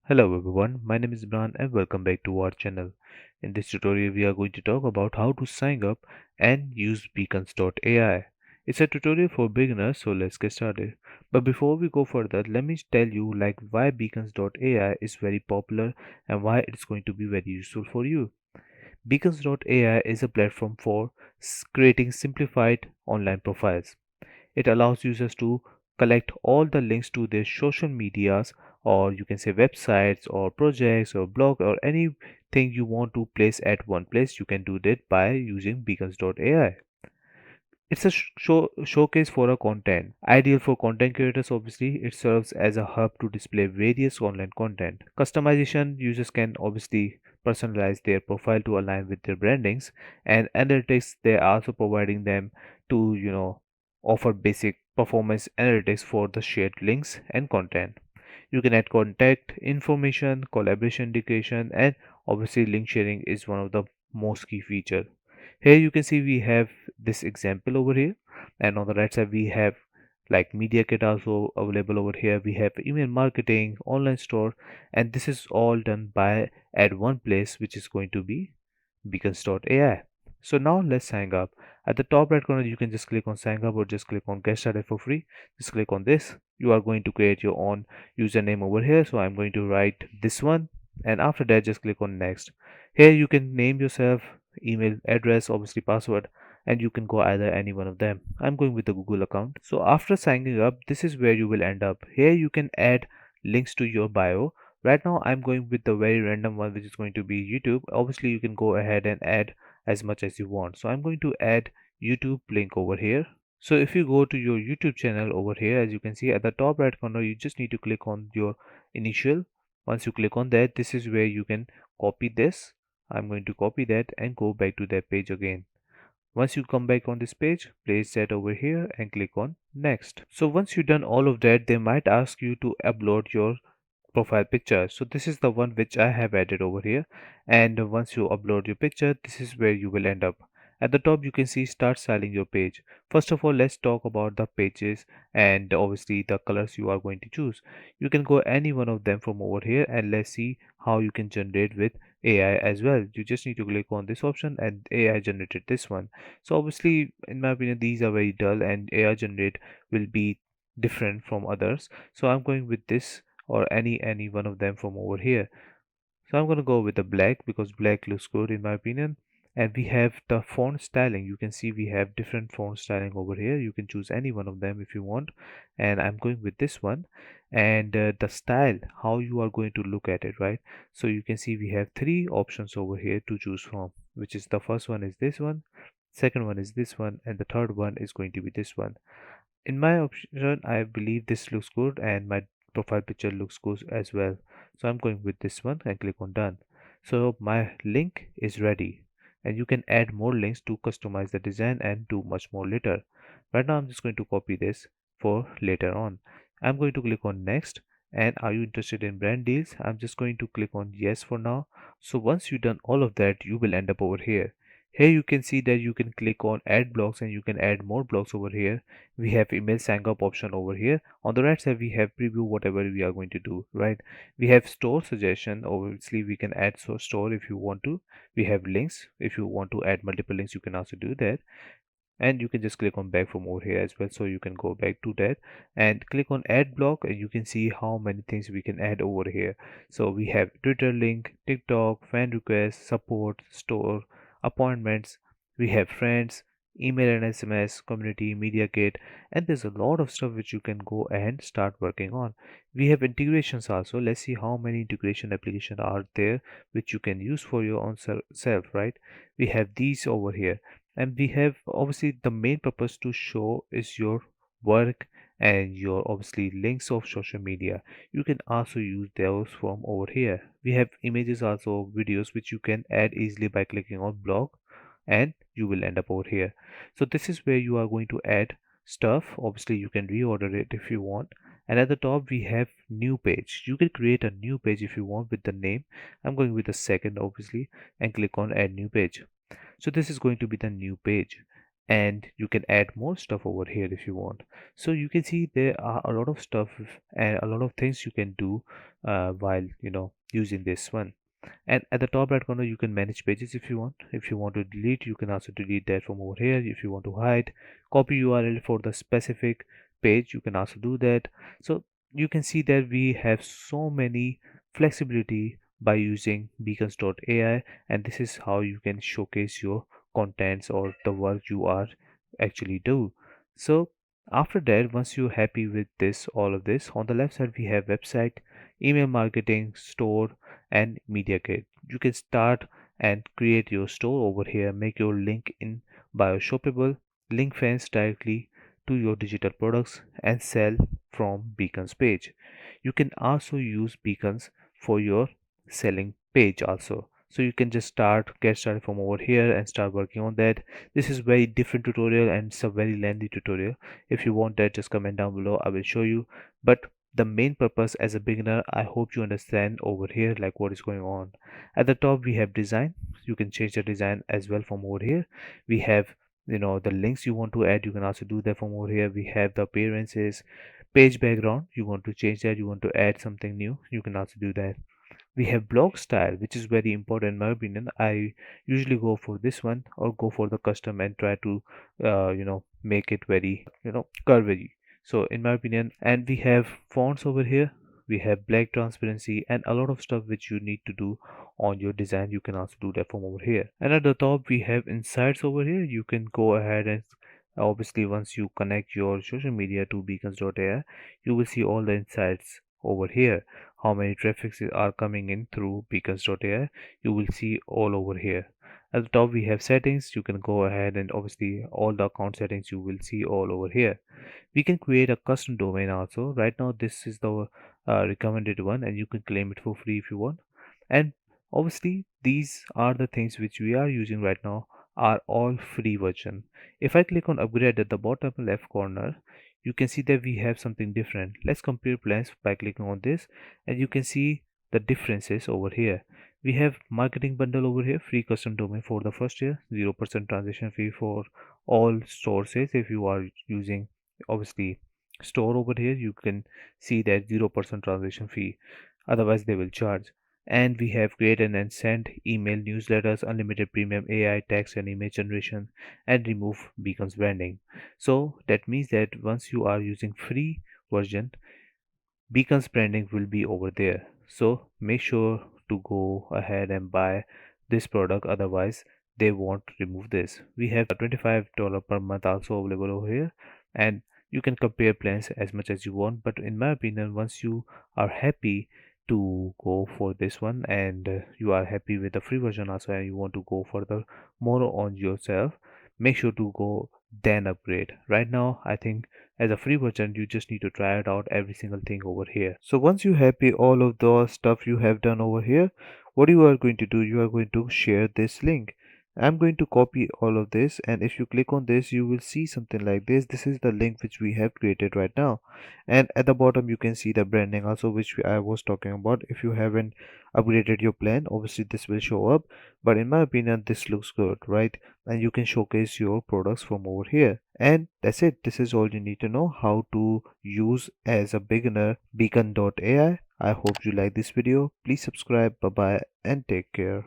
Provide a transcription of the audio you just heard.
Hello everyone, my name is Bran and welcome back to our channel. In this tutorial we are going to talk about how to sign up and use Beacons.ai. It's a tutorial for beginners, so let's get started. But before we go further, let me tell you why Beacons.ai is very popular and why it's going to be very useful for you. Beacons.ai is a platform for creating simplified online profiles. It allows users to collect all the links to their social medias, or you can say websites or projects or blog or anything you want to place at one place. You can do that by using beacons.ai. It's a showcase for a content. Ideal for content creators, obviously, it serves as a hub to display various online content. Customization, users can obviously personalize their profile to align with their brandings, and analytics, they're also providing them to, offer basic performance analytics for the shared links and content. You can add contact information, collaboration integration, and obviously link sharing is one of the most key feature. Here you can see we have this example over here, and on the right side we have like media kit also available over here. We have email marketing, online store, and this is all done by at one place, which is going to be beacons.ai. So now let's sign up. At the top right corner, you can just click on sign up or just click on get started for free. Just click on this. You are going to create your own username over here. So I'm going to write this one, and after that, just click on next. Here you can name yourself, email address, obviously password, and you can go either any one of them. I'm going with the Google account. So after signing up, this is where you will end up. Here you can add links to your bio. Right now I'm going with the very random one, which is going to be YouTube. Obviously you can go ahead and add as much as you want. So I'm going to add YouTube link over here. So if you go to your YouTube channel over here, as you can see at the top right corner, you just need to click on your initial. Once you click on that, this is where you can copy this. I'm going to copy that and go back to that page again. Once you come back on this page, place that over here and click on next. So once you've done all of that, they might ask you to upload your profile picture. So this is the one which I have added over here, and once you upload your picture, this is where you will end up. At the top you can see start styling your page. First of all, let's talk about the pages and obviously the colors you are going to choose. You can go any one of them from over here, and let's see how you can generate with AI as well. You just need to click on this option and AI generated this one. So obviously in my opinion these are very dull, and AI generate will be different from others. So I'm going with this or any one of them from over here. So I'm going to go with the black because black looks good in my opinion. And we have the font styling. You can see we have different font styling over here. You can choose any one of them if you want, and I'm going with this one. And the style, how you are going to look at it, right? So you can see we have three options over here to choose from, which is the first one is this one, second one is this one, and the third one is going to be this one. In my option, I believe this looks good and my profile picture looks good as well. So I'm going with this one and click on done. So my link is ready, and you can add more links to customize the design and do much more later. Right now I'm just going to copy this for later on. I'm going to click on next. And are you interested in brand deals? I'm just going to click on yes for now. So once you've done all of that, you will end up over here. Here you can see that you can click on add blocks and you can add more blocks over here. We have email sign up option over here. On the right side we have preview whatever we are going to do, right? We have store suggestion. Obviously we can add store if you want to. We have links. If you want to add multiple links, you can also do that, and you can just click on back from over here as well. So you can go back to that and click on add block, and you can see how many things we can add over here. So we have Twitter link, TikTok, fan requests, support, store, appointments. We have friends, email and SMS, community, media kit, and there's a lot of stuff which you can go and start working on. We have integrations also. Let's see how many integration applications are there which you can use for your own self, right? We have these over here, and we have obviously the main purpose to show is your work and your obviously links of social media. You can also use those from over here. We have images also, videos which you can add easily by clicking on blog, and you will end up over here. So this is where you are going to add stuff. Obviously you can reorder it if you want. And at the top we have new page. You can create a new page if you want with the name. I'm going with the second obviously, and click on add new page. So this is going to be the new page. and you can add more stuff over here if you want. So you can see there are a lot of stuff and a lot of things you can do while using this one. And at the top right corner, you can manage pages if you want. If you want to delete, you can also delete that from over here. If you want to hide, copy URL for the specific page, you can also do that. So you can see that we have so many flexibility by using beacons.ai, and this is how you can showcase your contents or the work you are actually do. So after that, once you're happy with this, all of this, on the left side we have website, email marketing, store, and media kit. You can start and create your store over here, make your link in bio shoppable, link fans directly to your digital products, and sell from beacons page. You can also use beacons for your selling page also. So you can just get started from over here and start working on that. This is very different tutorial and it's a very lengthy tutorial. If you want that, just comment down below, I will show you. But the main purpose as a beginner, I hope you understand over here like what is going on. At the top we have design. You can change the design as well from over here. We have the links you want to add, you can also do that from over here. We have the appearances, page background, you want to change that, you want to add something new, you can also do that. We have blog style, which is very important in my opinion. I usually go for this one or go for the custom and try to make it very curvy, so in my opinion. And we have fonts over here, we have black transparency, and a lot of stuff which you need to do on your design, you can also do that from over here. And at the top we have insights over here. You can go ahead and obviously once you connect your social media to beacons.ai, you will see all the insights over here. How many traffics are coming in through beacons.ai, you will see all over here. At the top we have settings. You can go ahead and obviously all the account settings you will see all over here. We can create a custom domain also. Right now this is the recommended one, and you can claim it for free if you want. And obviously these are the things which we are using right now, are all free version. If I click on upgrade at the bottom left corner, you can see that we have something different. Let's compare plans by clicking on this, and you can see the differences over here. We have marketing bundle over here, free custom domain for the first year, 0% transaction fee for all sources. If you are using obviously store over here, you can see that 0% transaction fee, otherwise they will charge. And we have created and send email newsletters, unlimited premium AI text and image generation, and remove beacons branding. So that means that once you are using free version, beacons branding will be over there. So make sure to go ahead and buy this product, otherwise they won't remove this. We have a $25 per month also available over here, and you can compare plans as much as you want. But in my opinion, once you are happy to go for this one, and you are happy with the free version also, and you want to go further more on yourself, make sure to go then upgrade. Right now I think as a free version, you just need to try it out every single thing over here. So once you happy all of the stuff you have done over here, what you are going to do, you are going to share this link. I'm going to copy all of this, and if you click on this, you will see something like this. This is the link which we have created right now, and at the bottom you can see the branding also, which I was talking about. If you haven't upgraded your plan, obviously this will show up, but in my opinion this looks good, right? And you can showcase your products from over here. And that's it. This is all you need to know how to use as a beginner beacon.ai. I hope you like this video. Please subscribe. Bye bye and take care.